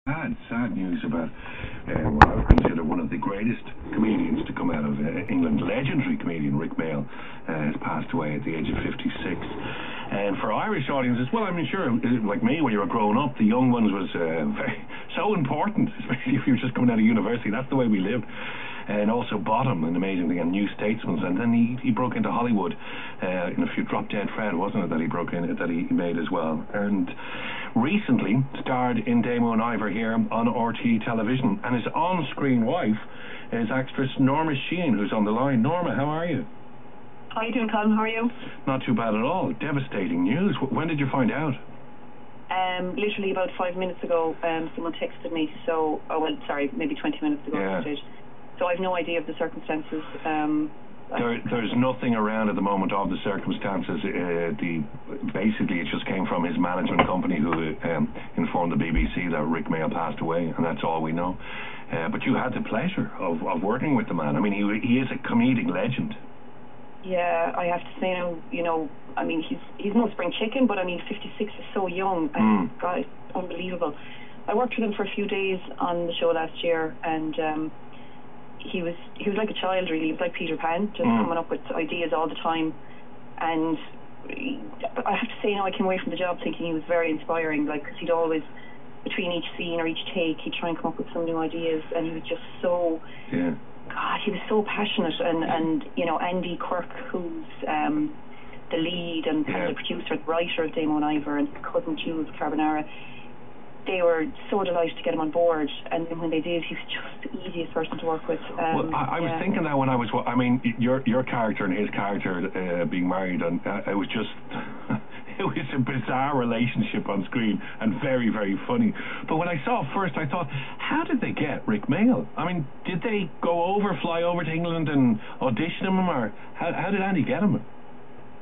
Sad news about what I would consider one of the greatest comedians to come out of England. Legendary comedian Rik Mayall has passed away at the age of 56. And for Irish audiences, well, I mean, sure, like me, when you were growing up, the young ones was so important, especially if you were just coming out of university. That's the way we lived. And also Bottom, an amazing thing, and New Statesman. And then he broke into Hollywood in a few Drop Dead Fred, wasn't it, that he broke in, that he made as well. And recently starred in Damo Ivor here on RTE television. And his on-screen wife is actress Norma Sheahan, who's on the line. Norma, how are you? How are you doing, Colm? How are you? Not too bad at all. Devastating news. When did you find out? Literally about 5 minutes ago, someone texted me, so, maybe 20 minutes ago at this stage. So I have no idea of the circumstances. There's nothing around at the moment of the circumstances. Basically, it just came from his management company who informed the BBC that Rik Mayall passed away, and that's all we know. But you had the pleasure of working with the man. I mean, he is a comedic legend. Yeah, I have to say now, I mean, he's no spring chicken, but I mean, 56 is so young, and God, it's unbelievable. I worked with him for a few days on the show last year, and he was like a child, really. He was like Peter Pan, just coming up with ideas all the time. And I have to say now, I came away from the job thinking he was very inspiring, like, because he'd always, between each scene or each take, he'd try and come up with some new ideas, and he was just so... Yeah. God, he was so passionate, and Andy Quirk, who's the lead and the producer, the writer of Damo Ivor, and his cousin Jules Carbonara, they were so delighted to get him on board, and when they did, he was just the easiest person to work with. Well, I was thinking that when I was, I mean, your character and his character being married, and it was just... It was a bizarre relationship on screen and very, very funny. But when I saw it first, I thought, how did they get Rik Mayall? I mean, did they fly over to England and audition him, or how did Andy get him?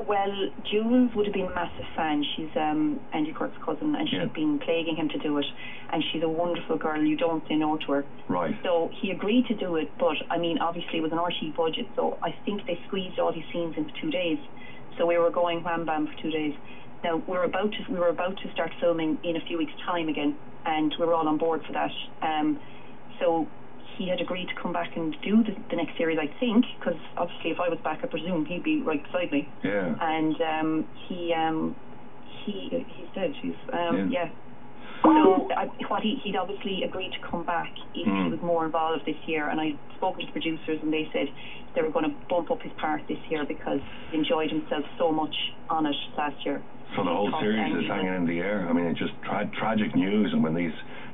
Well, Jules would have been a massive fan. She's Andy Quirk's cousin, and she'd been plaguing him to do it. And she's a wonderful girl. You don't say no to her. Right. So he agreed to do it, but I mean, obviously it was an RTE budget, so I think they squeezed all these scenes into 2 days. So we were going wham bam for 2 days. Now, we were about to start filming in a few weeks' time again, and we were all on board for that. So he had agreed to come back and do the next series, I think, because obviously if I was back, I presume he'd be right beside me. Yeah. And he's dead. Yeah. So he'd obviously agreed to come back if he was more involved this year, and I'd spoken to the producers, and they said they were going to bump up his part this year because he enjoyed himself so much on it last year. So the whole series is hanging in the air. I mean, it's just tragic news, and when these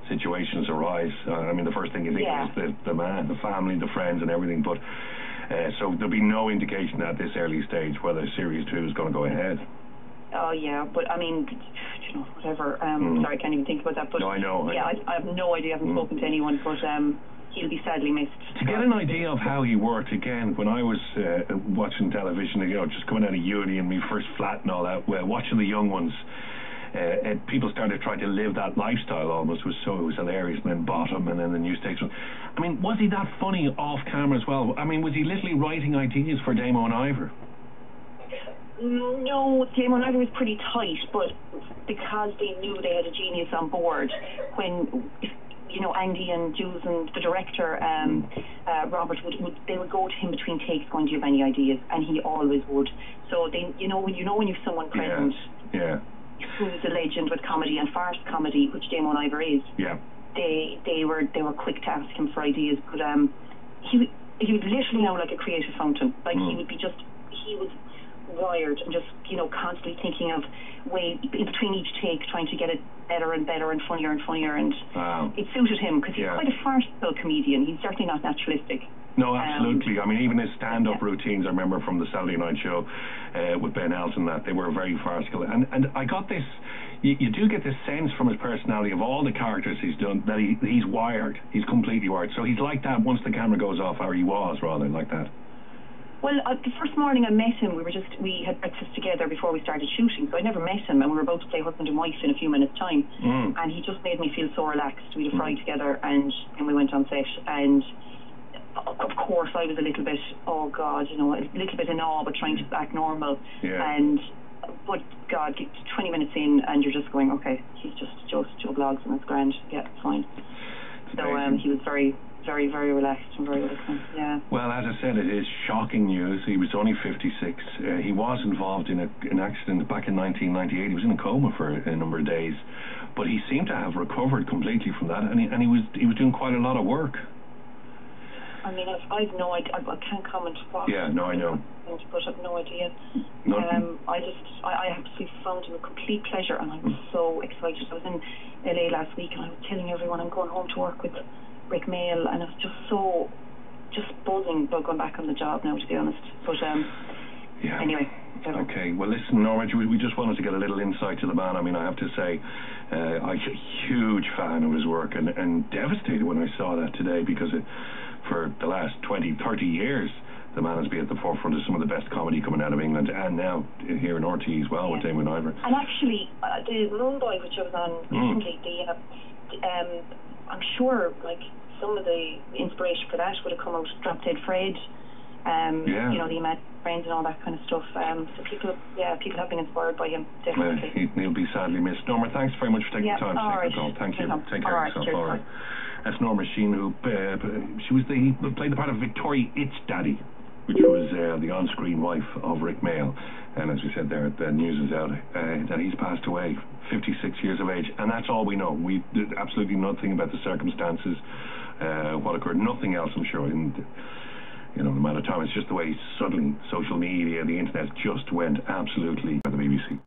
situations arise, I mean, the first thing you think is the man, the family, the friends, and everything. But so there'll be no indication at this early stage whether Series 2 is going to go ahead. Oh yeah, but I mean, whatever. Sorry, I can't even think about that. But no, I know. Yeah, I have no idea. I haven't spoken to anyone, but he'll be sadly missed. To get an idea of how he worked, again, when I was watching television, just coming out of uni and me first flat and all that, watching the young ones, people started trying to live that lifestyle almost. It was hilarious. And then Bottom, and then the New Statesman. I mean, was he that funny off camera as well? I mean, was he literally writing ideas for Damo Ivor? No, Damo Ivor was pretty tight, but because they knew they had a genius on board, when Andy and Jules and the director Robert would go to him between takes, going, do you have any ideas? And he always would. So they, when you've someone present who's a legend with comedy and farce comedy, which Damo Ivor is, they were quick to ask him for ideas. But he was literally now like a creative fountain. Like he was wired and just constantly thinking of ways in between each take, trying to get it better and better and funnier, and it suited him because he's quite a farcical comedian. He's certainly not naturalistic. No, absolutely. I mean, even his stand-up routines, I remember from the Saturday Night Show with Ben Elton, that they were very farcical. And I got this, you do get this sense from his personality of all the characters he's done that he's wired. He's completely wired. So he's like that once the camera goes off, or he was rather like that. Well, the first morning I met him, we had breakfast together before we started shooting, so I never met him, and we were about to play husband and wife in a few minutes' time, and he just made me feel so relaxed. We had a fry together, and we went on set, and of course I was a little bit, oh God, a little bit in awe, but trying to act normal, but God, 20 minutes in, and you're just going, okay, he's just Joe Bloggs, and it's grand, yeah, it's fine. very, very, very relaxed and very listening. Yeah. Well, as I said, it is shocking news. He was only 56. He was involved in an accident back in 1998. He was in a coma for a number of days, but he seemed to have recovered completely from that, and he was doing quite a lot of work. I mean, I've no idea. I can't comment what. Yeah, no, I know. But I've no idea. I absolutely found him a complete pleasure, and I was so excited. I was in LA last week, and I was telling everyone I'm going home to work with Rik Mayall, and I was just buzzing about going back on the job now, to be honest. But yeah. Anyway. Okay, well listen, Norma, we just wanted to get a little insight to the man. I mean, I have to say, I'm a huge fan of his work, and devastated when I saw that today, because for the last 20, 30 years, the man has been at the forefront of some of the best comedy coming out of England, and now here in RT as well, with Damo Ivor. And actually, the Moon Boy, which I was on recently, I'm sure, like, some of the inspiration for that would have come out of Drop Dead Fred, you know, the Imagine Friends and all that kind of stuff. So people have been inspired by him, definitely. He'll be sadly missed. Norma, thanks very much for taking the time to take the call. Thank you. Take care of yourself. All right. That's Norma Sheahan, who played the part of Victoria It's Daddy, which was the on-screen wife of Rik Mayall. And as we said there, the news is out that he's passed away, 56 years of age, and that's all we know. We did absolutely nothing about the circumstances, what occurred, nothing else, I'm sure. And, you know, no matter time, it's just the way suddenly social media, the internet just went absolutely by the BBC.